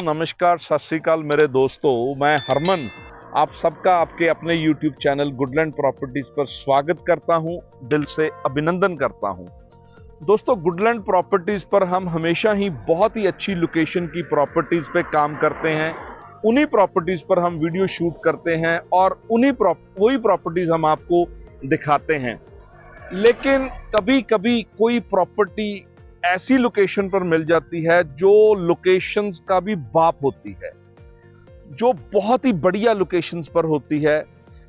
नमस्कार, सत श्री अकाल मेरे दोस्तों। मैं हरमन आप सबका आपके अपने YouTube चैनल गुडलैंड प्रॉपर्टीज पर स्वागत करता हूं, दिल से अभिनंदन करता हूं। दोस्तों, गुडलैंड प्रॉपर्टीज पर हम हमेशा ही बहुत ही अच्छी लोकेशन की प्रॉपर्टीज पे काम करते हैं। उन्हीं प्रॉपर्टीज पर हम वीडियो शूट करते हैं और वही प्रॉपर्टीज हम आपको दिखाते हैं। लेकिन कभी कभी कोई प्रॉपर्टी ऐसी लोकेशन पर मिल जाती है जो लोकेशंस का भी बाप होती है, जो बहुत ही बढ़िया लोकेशंस पर होती है,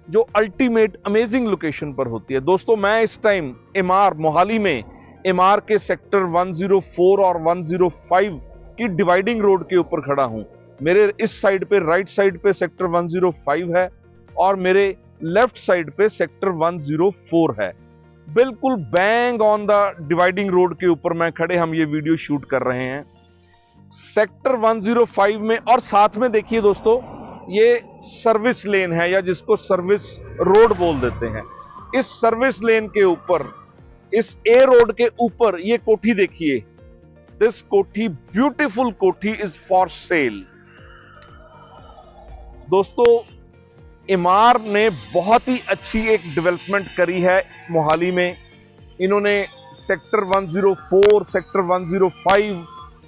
जो अल्टीमेट अमेजिंग लोकेशन पर होती है। दोस्तों, मैं इस टाइम एमआर मोहाली में एमआर के सेक्टर 104 और 105 की डिवाइडिंग रोड के ऊपर खड़ा हूं। मेरे इस साइड पे, राइट साइड पे सेक्टर 105 है और मेरे लेफ्ट साइड पे सेक्टर 104 है। बिल्कुल bang on the dividing road के ऊपर मैं खड़े हम ये वीडियो शूट कर रहे हैं सेक्टर 105 में। और साथ में देखिए दोस्तों, ये सर्विस लेन है या जिसको सर्विस रोड बोल देते हैं। इस सर्विस लेन के ऊपर, इस ए रोड के ऊपर ये कोठी देखिए। दिस कोठी, ब्यूटीफुल कोठी इज फॉर सेल। दोस्तों, एमआर ने बहुत ही अच्छी एक डेवलपमेंट करी है मोहाली में। इन्होंने sector 104, sector 105,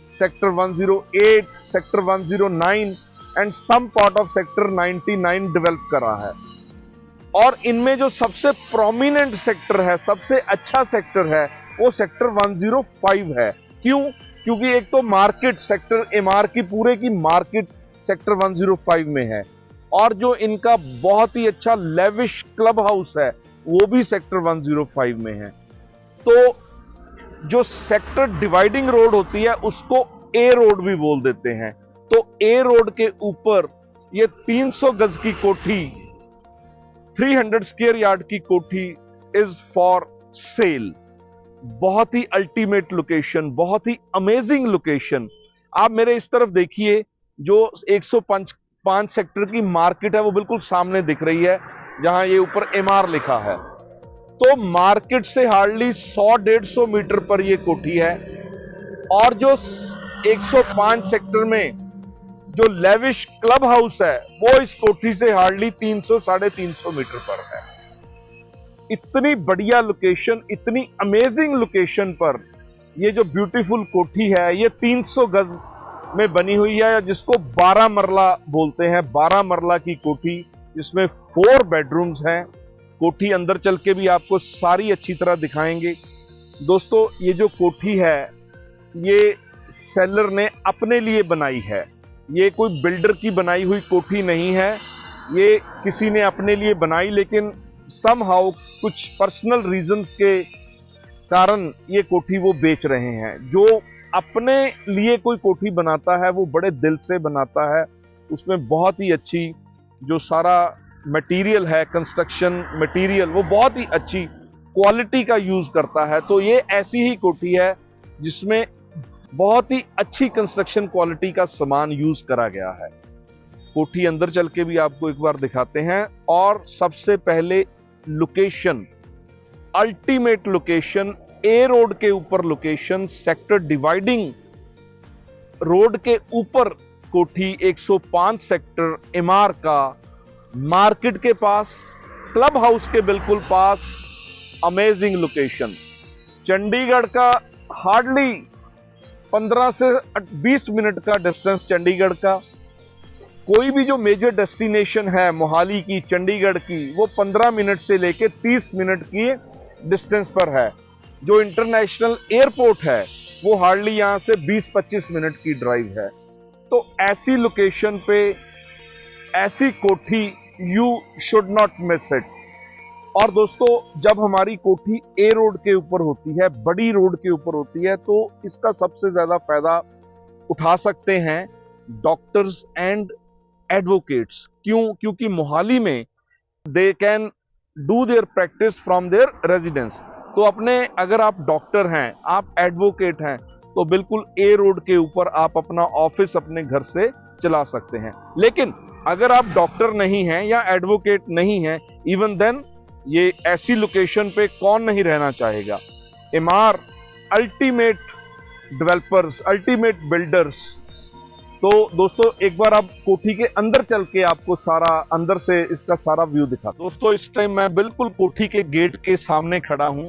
sector 108, sector 109 and some part of sector 99 develop करा है। और इनमें जो सबसे प्रोमिनेंट सेक्टर है, सबसे अच्छा सेक्टर है, वो सेक्टर 105 है। क्यों? क्योंकि एक तो मार्केट सेक्टर, एमआर की पूरे की मार्केट सेक्टर 105 में है, और जो इनका बहुत ही अच्छा लेविश क्लब हाउस है वो भी सेक्टर 105 में है। तो जो सेक्टर डिवाइडिंग रोड होती है उसको ए रोड भी बोल देते हैं। तो ए रोड के ऊपर ये 300 गज की कोठी, 300 स्क्वायर यार्ड की कोठी इज फॉर सेल। बहुत ही अल्टीमेट लोकेशन, बहुत ही अमेजिंग लोकेशन। आप मेरे इस तरफ देखिए, जो 105 सेक्टर की मार्केट है वो बिल्कुल सामने दिख रही है, जहां ये ऊपर एमआर लिखा है। तो मार्केट से हार्डली 100-150 मीटर पर ये कोठी है। और जो 105 सेक्टर में जो लेविश क्लब हाउस है वो इस कोठी से हार्डली 300-350 मीटर पर है। इतनी बढ़िया लोकेशन, इतनी अमेजिंग लोकेशन पर ये जो ब्यूटीफुल कोठी है, ये 300 गज में बनी हुई है, जिसको 12 मरला बोलते हैं। 12 मरला की कोठी, जिसमें 4 बेडरूम्स हैं। कोठी अंदर चल के भी आपको सारी अच्छी तरह दिखाएंगे। दोस्तों, ये जो कोठी है ये सेलर ने अपने लिए बनाई है। ये कोई बिल्डर की बनाई हुई कोठी नहीं है, ये किसी ने अपने लिए बनाई, लेकिन समहाउ कुछ पर्सनल रीजंस के कारण ये कोठी वो बेच रहे हैं। जो अपने लिए कोई कोठी बनाता है वो बड़े दिल से बनाता है। उसमें बहुत ही अच्छी जो सारा मटेरियल है, कंस्ट्रक्शन मटेरियल, वो बहुत ही अच्छी क्वालिटी का यूज करता है। तो ये ऐसी ही कोठी है जिसमें बहुत ही अच्छी कंस्ट्रक्शन क्वालिटी का सामान यूज करा गया है। कोठी अंदर चल के भी आपको एक बार दिखाते हैं। और सबसे पहले लोकेशन, अल्टीमेट लोकेशन, ए रोड के ऊपर लोकेशन, सेक्टर डिवाइडिंग रोड के ऊपर कोठी, 105 सेक्टर एमआर का, मार्केट के पास, क्लब हाउस के बिल्कुल पास, अमेजिंग लोकेशन। चंडीगढ़ का हार्डली 15 से 20 मिनट का डिस्टेंस चंडीगढ़ का। कोई भी जो मेजर डेस्टिनेशन है मोहाली की, चंडीगढ़ की, वो 15 मिनट से लेके 30 मिनट की डिस्टेंस पर है। जो इंटरनेशनल एयरपोर्ट है वो हार्डली यहां से 20-25 मिनट की ड्राइव है। तो ऐसी लोकेशन पे ऐसी कोठी, you should not miss it. और दोस्तों, जब हमारी कोठी ए रोड के ऊपर होती है, बड़ी रोड के ऊपर होती है, तो इसका सबसे ज्यादा फायदा उठा सकते हैं डॉक्टर्स एंड एडवोकेट्स। क्यों? क्योंकि मोहाली में they can do their practice from their residence. तो अपने, अगर आप डॉक्टर हैं, आप एडवोकेट हैं, तो बिल्कुल ए रोड के ऊपर आप अपना ऑफिस अपने घर से चला सकते हैं। लेकिन अगर आप डॉक्टर नहीं हैं या एडवोकेट नहीं हैं, इवन देन ये ऐसी लोकेशन पे कौन नहीं रहना चाहेगा। MR ultimate developers, ultimate builders, तो दोस्तों एक बार आप कोठी के अंदर चल के आपको सारा अंदर से इसका सारा व्यू दिखा। दोस्तों इस टाइम मैं बिल्कुल कोठी के गेट के सामने खड़ा हूं।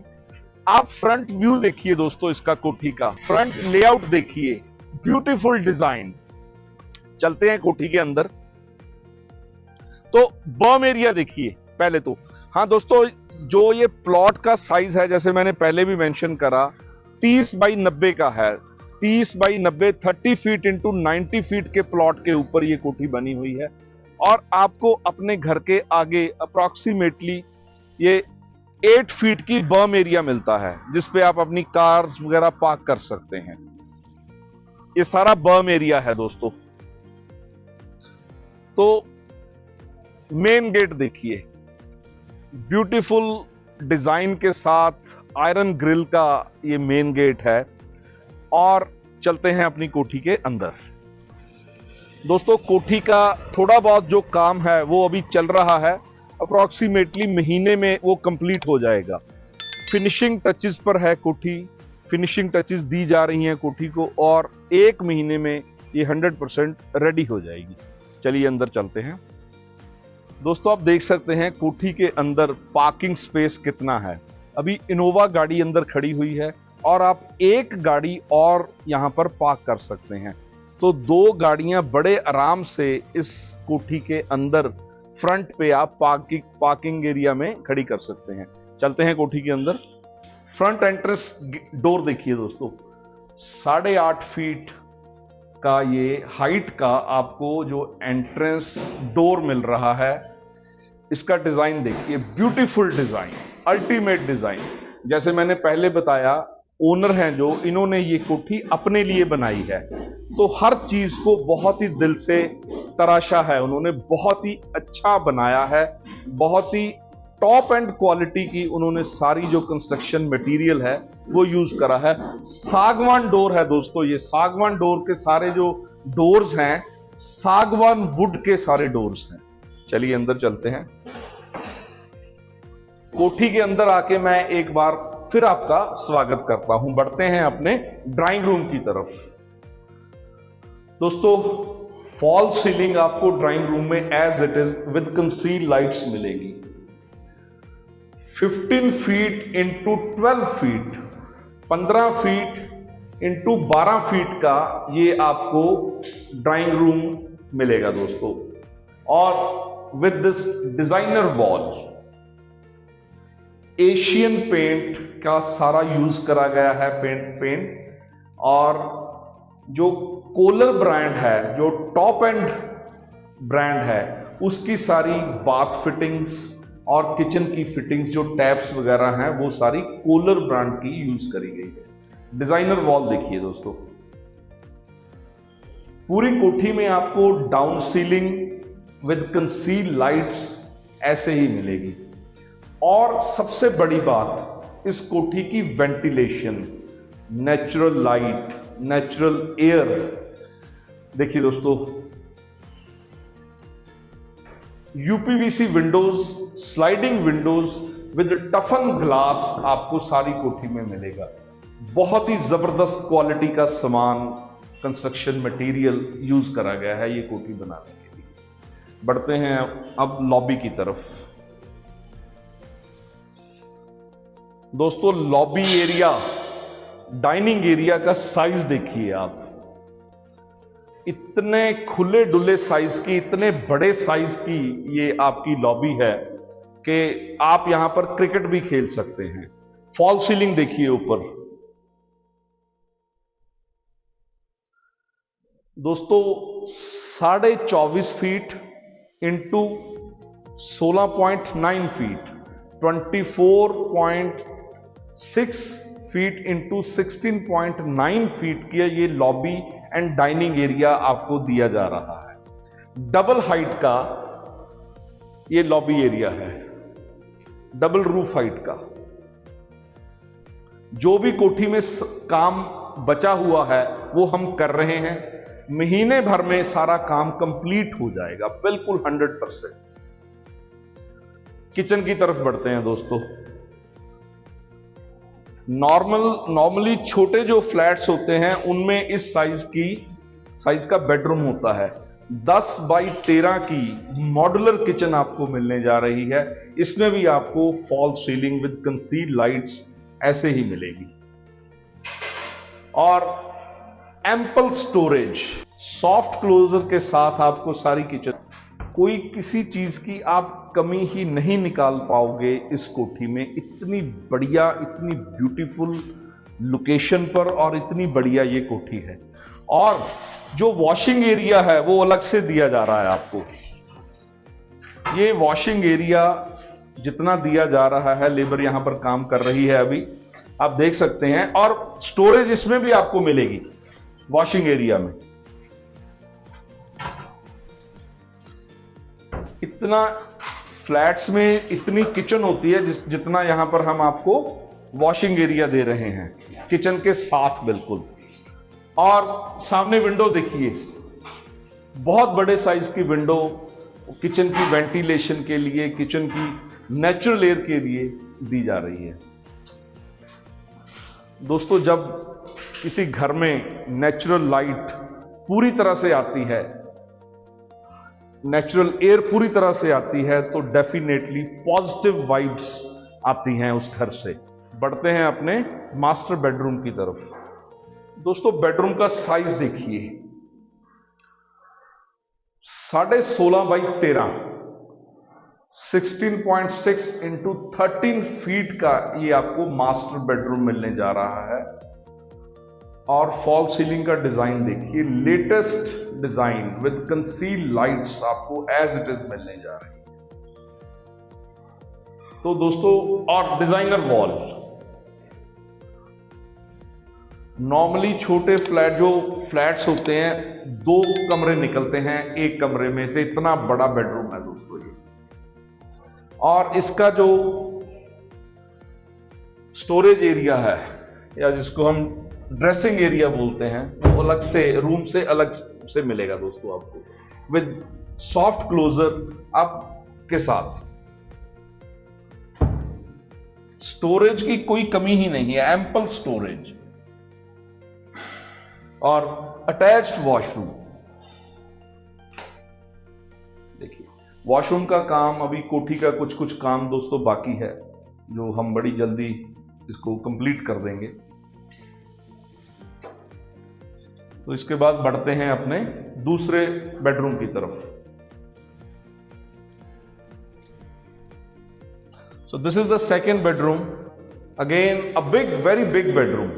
आप फ्रंट व्यू देखिए दोस्तों, इसका कोठी का फ्रंट लेआउट देखिए, ब्यूटीफुल डिजाइन। चलते हैं कोठी के अंदर। तो बर्म एरिया देखिए पहले तो। हाँ दोस्तों, जो ये प्लॉट का साइज है, जैसे मैंने पहले भी मेंशन करा, 30 बाई 90 का है। 30 बाई 90, 30 फीट इंटू 90 फीट के प्लॉट के ऊपर ये कोठी बनी हुई है। और आपको अपने घर के आगे अप्रॉक्सीमेटली ये 8 फीट की बर्म एरिया मिलता है, जिसपे आप अपनी कार्स वगैरह पार्क कर सकते हैं। ये सारा बर्म एरिया है दोस्तों। तो मेन गेट देखिए, ब्यूटीफुल डिजाइन के साथ आयरन ग्रिल का ये मेन गेट है। और चलते हैं अपनी कोठी के अंदर। दोस्तों कोठी का थोड़ा बहुत जो काम है वो अभी चल रहा है, अप्रॉक्सीमेटली महीने में वो कंप्लीट हो जाएगा। फिनिशिंग टचेस पर है कोठी, फिनिशिंग टचेस दी जा रही हैं कोठी को, और 1 महीने में ये 100% रेडी हो जाएगी। चलिए अंदर चलते हैं। दोस्तों आप देख सकते हैं कोठी के अंदर पार्किंग स्पेस कितना है। अभी इनोवा गाड़ी अंदर खड़ी हुई है और आप एक गाड़ी और यहां पर पार्क कर सकते हैं। तो 2 गाड़ियां बड़े आराम से इस कोठी के अंदर फ्रंट पे आप पार्किंग एरिया में खड़ी कर सकते हैं। चलते हैं कोठी के अंदर। फ्रंट एंट्रेंस डोर देखिए दोस्तों, 8.5 फीट का ये हाइट का आपको जो एंट्रेंस डोर मिल रहा है। इसका डिजाइन देखिए, ब्यूटीफुल डिजाइन, अल्टीमेट डिजाइन। जैसे मैंने पहले बताया, ओनर हैं जो, इन्होंने ये कोठी अपने लिए बनाई है, तो हर चीज को बहुत ही दिल से तराशा है उन्होंने, बहुत ही अच्छा बनाया है, बहुत ही टॉप एंड क्वालिटी की उन्होंने सारी जो कंस्ट्रक्शन मटेरियल है वो यूज करा है। सागवान डोर है दोस्तों, ये सागवान डोर के सारे जो डोर्स हैं, सागवान वुड के सारे डोर्स हैं। चलिए अंदर चलते हैं। कोठी के अंदर आके मैं एक बार फिर आपका स्वागत करता हूं। बढ़ते हैं अपने ड्राइंग रूम की तरफ। दोस्तों फॉल सीलिंग आपको ड्राइंग रूम में as it is with conceal lights मिलेगी। 15 feet into 12 feet, 15 feet into 12 feet का ये आपको ड्राइंग रूम मिलेगा दोस्तों। और with this designer wall, Asian paint का सारा यूज करा गया है, पेंट। और जो कोलर ब्रांड है, जो टॉप एंड ब्रांड है, उसकी सारी बाथ फिटिंग्स और किचन की फिटिंग्स, जो टैप्स वगैरह हैं, वो सारी कोलर ब्रांड की यूज करी गई है। डिजाइनर वॉल देखिए दोस्तों। पूरी कोठी में आपको down ceiling with conceal lights ऐसे ही मिलेगी। और सबसे बड़ी बात, इस कोठी की ventilation, natural light, natural air देखिए दोस्तों। UPVC Windows, sliding Windows with टफन glass आपको सारी कोठी में मिलेगा। बहुत ही जबरदस्त क्वालिटी का सामान, कंस्ट्रक्शन मटेरियल यूज करा गया है ये कोठी बनाने के लिए। बढ़ते हैं अब लॉबी की तरफ। दोस्तों लॉबी एरिया, डाइनिंग एरिया का साइज देखिए आप। इतने खुले डुले साइज की, इतने बड़े साइज की ये आपकी लॉबी है कि आप यहां पर क्रिकेट भी खेल सकते हैं। फॉल सीलिंग देखिए ऊपर। दोस्तों 24.5 feet into 16.9 feet, 24.6 feet into 16.9 feet की ये लॉबी एंड डाइनिंग एरिया आपको दिया जा रहा है। डबल हाइट का ये लॉबी एरिया है, डबल रूफ हाइट का। जो भी कोठी में काम बचा हुआ है वो हम कर रहे हैं। महीने भर में सारा काम कंप्लीट हो जाएगा, बिल्कुल 100%। किचन की तरफ बढ़ते हैं दोस्तों। नॉर्मली छोटे जो फ्लैट्स होते हैं उनमें इस साइज की साइज का बेडरूम होता है। 10 बाई 13 की मॉड्यूलर किचन आपको मिलने जा रही है। इसमें भी आपको fall ceiling with concealed lights ऐसे ही मिलेगी और एम्पल स्टोरेज, सॉफ्ट क्लोजर के साथ आपको सारी किचन, कोई किसी चीज की आप कमी ही नहीं निकाल पाओगे इस कोठी में। इतनी बढ़िया, इतनी ब्यूटीफुल लोकेशन पर और इतनी बढ़िया ये कोठी है। और जो वॉशिंग एरिया है वो अलग से दिया जा रहा है आपको। ये वॉशिंग एरिया जितना दिया जा रहा है, लेबर यहां पर काम कर रही है अभी, आप देख सकते हैं। और स्टोरेज इसमें भी आपको मिलेगी वॉशिंग एरिया में। इतना फ्लैट्स में इतनी किचन होती है जितना यहां पर हम आपको वॉशिंग एरिया दे रहे हैं किचन के साथ बिल्कुल। और सामने विंडो देखिए, बहुत बड़े साइज की विंडो किचन की वेंटिलेशन के लिए, किचन की नेचुरल एयर के लिए दी जा रही है। दोस्तों, जब किसी घर में नेचुरल लाइट पूरी तरह से आती है, नेचुरल एयर पूरी तरह से आती है, तो डेफिनेटली पॉजिटिव वाइब्स आती हैं उस घर से। बढ़ते हैं अपने मास्टर बेडरूम की तरफ। दोस्तों, बेडरूम का साइज देखिए, 16.5 बाई 13, 16.6 इंटू 13 फीट का ये आपको मास्टर बेडरूम मिलने जा रहा है। और फॉल सीलिंग का डिजाइन देखिए, latest design with concealed lights आपको एज इट इज मिलने जा रही है। तो दोस्तों, और डिजाइनर वॉल, नॉर्मली छोटे फ्लैट जो फ्लैट्स होते हैं, 2 कमरे निकलते हैं एक कमरे में से, इतना बड़ा बेडरूम है दोस्तों ये। और इसका जो स्टोरेज एरिया है, या जिसको हम ड्रेसिंग एरिया बोलते हैं, वो अलग से, रूम से अलग से मिलेगा दोस्तों आपको, विद सॉफ्ट क्लोजर आपके साथ। स्टोरेज की कोई कमी ही नहीं है, एम्पल स्टोरेज। और अटैच्ड वॉशरूम देखिए, वॉशरूम का काम अभी, कोठी का कुछ कुछ काम दोस्तों बाकी है, जो हम बड़ी जल्दी इसको कंप्लीट कर देंगे। तो इसके बाद बढ़ते हैं अपने दूसरे बेडरूम की तरफ। So this is the second bedroom, again a big, very big bedroom.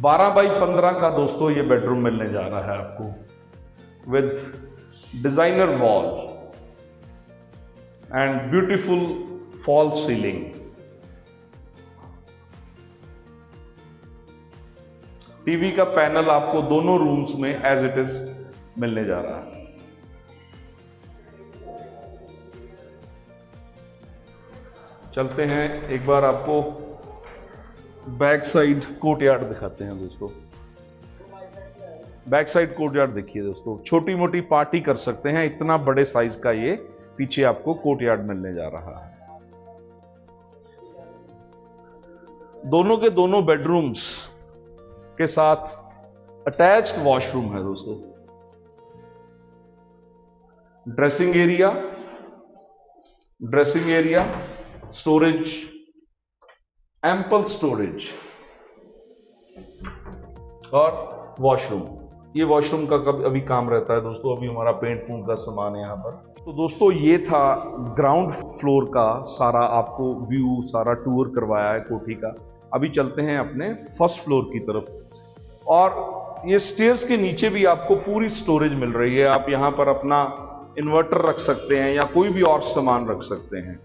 12 by 15 का दोस्तों ये बेडरूम मिलने जा रहा है आपको, with designer wall and beautiful fall ceiling. TV का पैनल आपको दोनों रूम्स में एज इट इज मिलने जा रहा है। चलते हैं एक बार आपको बैक साइड कोर्टयार्ड दिखाते हैं दोस्तों। बैक साइड कोर्टयार्ड देखिए दोस्तों, छोटी मोटी पार्टी कर सकते हैं, इतना बड़े साइज का ये पीछे आपको कोर्टयार्ड मिलने जा रहा है। दोनों के दोनों बेडरूम्स के साथ अटैच्ड वॉशरूम है दोस्तों। Dressing area, storage, ample storage और वॉशरूम। ये वॉशरूम का अभी काम रहता है दोस्तों, अभी हमारा पेंट पूंट का सामान है यहां पर। तो दोस्तों, ये था ग्राउंड फ्लोर का सारा आपको व्यू, सारा टूर करवाया है कोठी का। अभी चलते हैं अपने फर्स्ट फ्लोर की तरफ। और ये स्टेयर्स के नीचे भी आपको पूरी स्टोरेज मिल रही है। आप यहां पर अपना इन्वर्टर रख सकते हैं या कोई भी और सामान रख सकते हैं।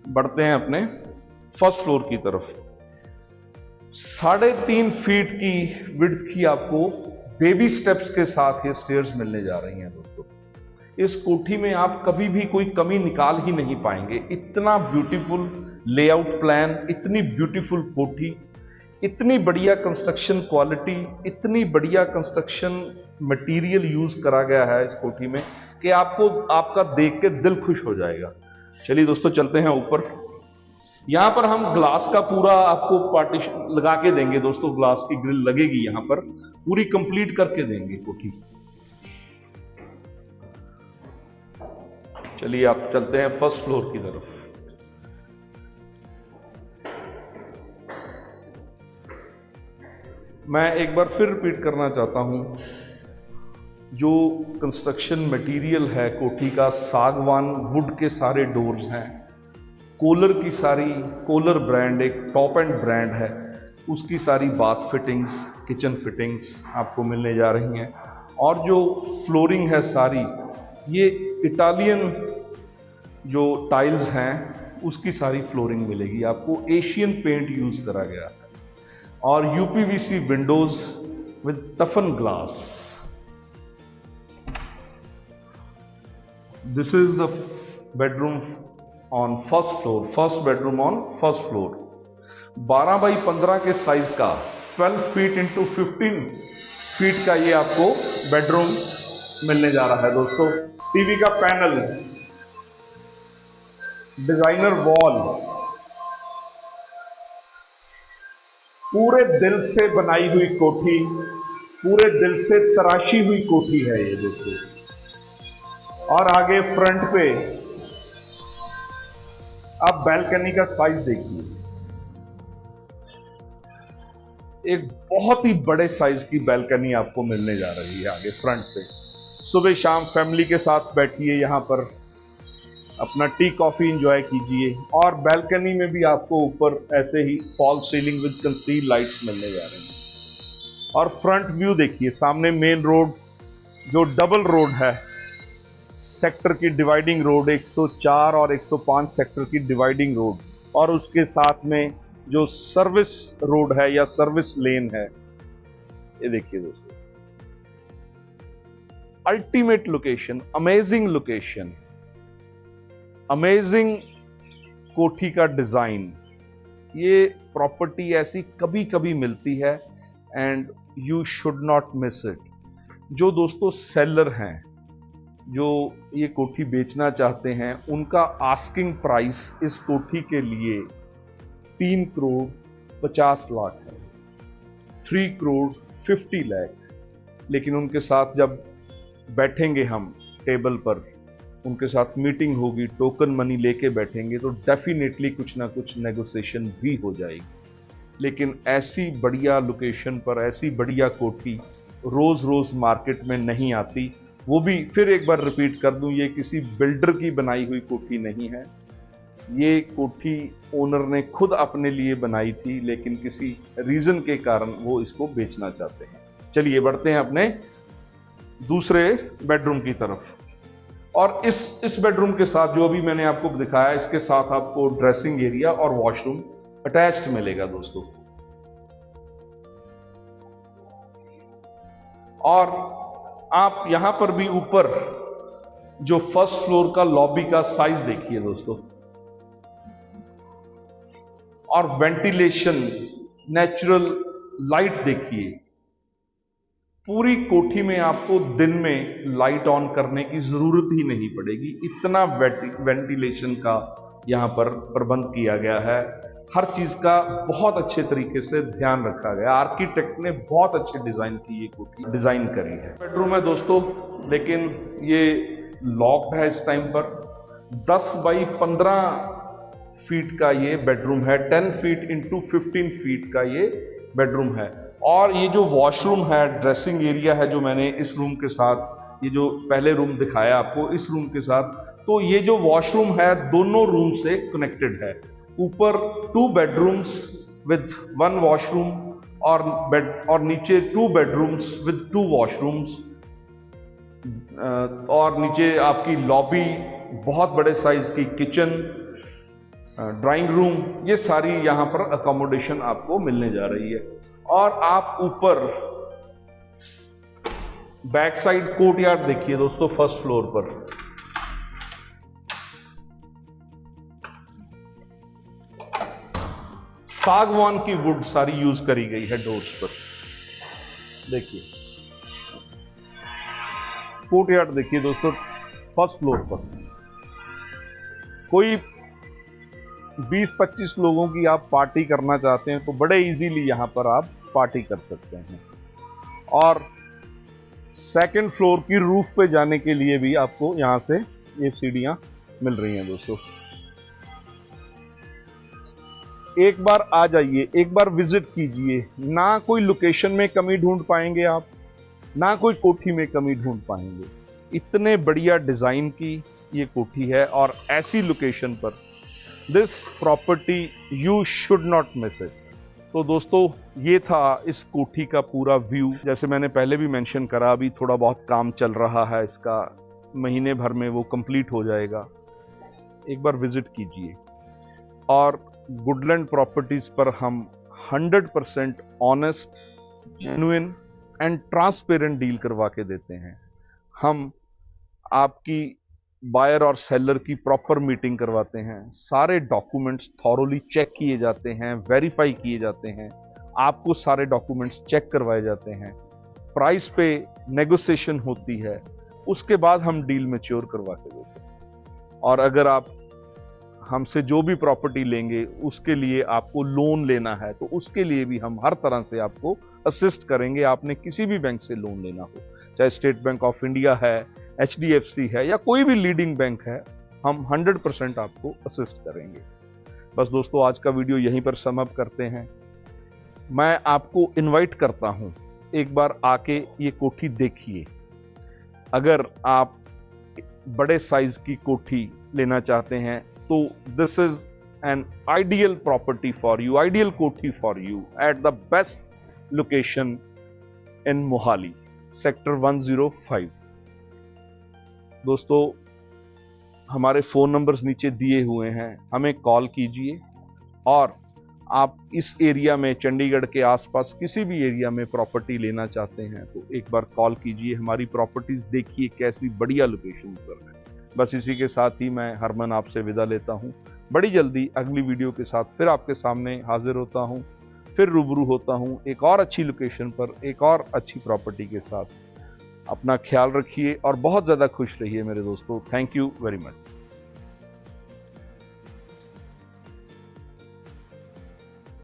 बढ़ते हैं अपने फर्स्ट फ्लोर की तरफ। 3.5 फीट की विड्थ की आपको बेबी स्टेप्स के साथ ये स्टेयर्स मिलने जा रही हैं दोस्तों। इस कोठी में आप कभी भी कोई कमी निकाल ही नहीं पाएंगे। इतना ब्यूटीफुल लेआउट प्लान, इतनी ब्यूटीफुल कोठी, इतनी बढ़िया कंस्ट्रक्शन क्वालिटी, इतनी बढ़िया कंस्ट्रक्शन मटेरियल यूज करा गया है इस कोठी में कि आपको, आपका देख के दिल खुश हो जाएगा। चलिए दोस्तों, चलते हैं ऊपर। यहां पर हम ग्लास का पूरा आपको पार्टीशन लगा के देंगे दोस्तों, ग्लास की ग्रिल लगेगी यहां पर, पूरी कंप्लीट करके देंगे कोठी। चलिए आप चलते हैं फर्स्ट फ्लोर की तरफ। मैं एक बार फिर रिपीट करना चाहता हूं, जो कंस्ट्रक्शन मटेरियल है कोठी का, सागवान वुड के सारे डोर्स हैं। कोलर की सारी, कोलर ब्रांड एक टॉप एंड ब्रांड है, उसकी सारी बाथ फिटिंग्स, किचन फिटिंग्स आपको मिलने जा रही हैं। और जो फ्लोरिंग है सारी, ये इटालियन जो टाइल्स हैं उसकी सारी फ्लोरिंग मिलेगी आपको। एशियन पेंट यूज करा गया है और UPVC Windows with टफन glass. This is the bedroom on first floor, first bedroom on first floor. 12 by 15 के साइज का 12 फीट इंटू 15 फीट का ये आपको बेडरूम मिलने जा रहा है दोस्तों। टीवी का पैनल, डिजाइनर वॉल, पूरे दिल से बनाई हुई कोठी, पूरे दिल से तराशी हुई कोठी है ये दोस्तों। और आगे फ्रंट पे आप बैल्कनी का साइज देखिए, एक बहुत ही बड़े साइज की बैल्कनी आपको मिलने जा रही है आगे फ्रंट पे। सुबह शाम फैमिली के साथ बैठिए, यहां पर अपना टी कॉफी एंजॉय कीजिए। और बैल्कनी में भी आपको ऊपर ऐसे ही fall ceiling with conceal lights मिलने जा रही हैं। और फ्रंट व्यू देखिए, सामने मेन रोड, जो डबल रोड है, सेक्टर की डिवाइडिंग रोड, 104 और 105 सेक्टर की डिवाइडिंग रोड, और उसके साथ में जो सर्विस रोड है या सर्विस लेन है, ये देखिए दोस्तों। Ultimate location, amazing location, amazing कोठी का डिजाइन। ये प्रॉपर्टी ऐसी कभी कभी मिलती है and you should not miss it. जो दोस्तों सेलर हैं, जो ये कोठी बेचना चाहते हैं, उनका आस्किंग प्राइस इस कोठी के लिए 3 करोड़ 50 लाख है, 3 करोड़ 50 लाख। लेकिन उनके साथ जब बैठेंगे हम टेबल पर, उनके साथ मीटिंग होगी, टोकन मनी लेके बैठेंगे, तो डेफिनेटली कुछ ना कुछ नेगोशिएशन भी हो जाएगी। लेकिन ऐसी बढ़िया लोकेशन पर ऐसी बढ़िया कोठी रोज रोज मार्केट में नहीं आती। वो भी फिर एक बार रिपीट कर दूं, ये किसी बिल्डर की बनाई हुई कोठी नहीं है। ये कोठी ओनर ने खुद अपने लिए बनाई थी, लेकिन किसी रीजन के कारण वो इसको बेचना चाहते हैं। चलिए बढ़ते हैं अपने दूसरे बेडरूम की तरफ। और इस बेडरूम के साथ जो अभी मैंने आपको दिखाया, इसके साथ आपको ड्रेसिंग एरिया और वॉशरूम अटैच्ड मिलेगा दोस्तों। और आप यहां पर भी ऊपर जो फर्स्ट फ्लोर का लॉबी का साइज देखिए दोस्तों, और वेंटिलेशन, नेचुरल लाइट देखिए। पूरी कोठी में आपको दिन में लाइट ऑन करने की जरूरत ही नहीं पड़ेगी, इतना वेंटिलेशन का यहां पर प्रबंध किया गया है। हर चीज का बहुत अच्छे तरीके से ध्यान रखा गया। आर्किटेक्ट ने बहुत अच्छे डिजाइन की ये कोठी डिजाइन करी है। बेडरूम है दोस्तों, लेकिन ये लॉक्ड है इस टाइम पर। 10 बाई 15 फीट का ये बेडरूम है, 10 फीट इंटू 15 फीट का ये बेडरूम है। और ये जो वॉशरूम है, ड्रेसिंग एरिया है, जो मैंने इस रूम के साथ, ये जो पहले रूम दिखाया आपको, इस रूम के साथ, तो ये जो वॉशरूम है दोनों रूम से कनेक्टेड है। ऊपर 2 बेडरूम्स विद 1 वॉशरूम और नीचे 2 बेडरूम्स विद 2 वॉशरूम्स। और नीचे आपकी लॉबी, बहुत बड़े साइज की किचन, ड्राइंग रूम, ये सारी यहां पर अकोमोडेशन आपको मिलने जा रही है। और आप ऊपर बैक साइड कोर्टयार्ड देखिए दोस्तों, फर्स्ट फ्लोर पर। सागवान की वुड सारी यूज करी गई है डोर्स पर। देखिए कोर्टयार्ड देखिए दोस्तों, फर्स्ट फ्लोर पर। कोई 20-25 लोगों की आप पार्टी करना चाहते हैं तो बड़े इजीली यहां पर आप पार्टी कर सकते हैं। और सेकंड फ्लोर की रूफ पे जाने के लिए भी आपको यहां से ये सीढ़ियां मिल रही हैं दोस्तों। एक बार आ जाइए, एक बार विजिट कीजिए। ना कोई लोकेशन में कमी ढूंढ पाएंगे आप, ना कोई कोठी में कमी ढूंढ पाएंगे। इतने बढ़िया डिजाइन की ये कोठी है और ऐसी लोकेशन पर। This property you should not miss it. तो दोस्तों ये था इस कोठी का पूरा व्यू। जैसे मैंने पहले भी मेंशन करा, अभी थोड़ा बहुत काम चल रहा है इसका, महीने भर में वो कंप्लीट हो जाएगा। एक बार विजिट कीजिए। और वुडलैंड प्रॉपर्टीज पर हम 100% honest, genuine and transparent deal करवा के देते हैं। हम आपकी बायर और सेलर की प्रॉपर मीटिंग करवाते हैं। सारे डॉक्यूमेंट्स थॉरोली चेक किए जाते हैं, वेरीफाई किए जाते हैं। आपको सारे डॉक्यूमेंट्स चेक करवाए जाते हैं। प्राइस पे नेगोशिएशन होती है, उसके बाद हम डील मैच्योर करवा के देते हैं। और अगर आप हमसे जो भी प्रॉपर्टी लेंगे उसके लिए आपको लोन लेना है तो उसके लिए भी हम हर तरह से आपको असिस्ट करेंगे। आपने किसी भी बैंक से लोन लेना हो, चाहे स्टेट बैंक ऑफ इंडिया है, HDFC है या कोई भी लीडिंग बैंक है, हम 100% आपको असिस्ट करेंगे। बस दोस्तों आज का वीडियो यहीं पर सम अप करते हैं। मैं आपको इनवाइट करता हूं, एक बार आके ये कोठी देखिए। अगर आप बड़े साइज की कोठी लेना चाहते हैं तो this is an ideal property for you, ideal kothi for you at the best location in Mohali, sector 105। दोस्तों हमारे फोन नंबर्स नीचे दिए हुए हैं, हमें कॉल कीजिए। और आप इस एरिया में, चंडीगढ़ के आसपास किसी भी एरिया में प्रॉपर्टी लेना चाहते हैं तो एक बार कॉल कीजिए। हमारी प्रॉपर्टीज देखिए कैसी बढ़िया लोकेशन पर है। बस इसी के साथ ही मैं हरमन आपसे विदा लेता हूं। बड़ी जल्दी अगली वीडियो के साथ फिर आपके सामने हाजिर होता हूं, फिर रूबरू होता हूं एक और अच्छी लोकेशन पर, एक और अच्छी प्रॉपर्टी के साथ। अपना ख्याल रखिए और बहुत ज़्यादा खुश रहिए मेरे दोस्तों। Thank you very much.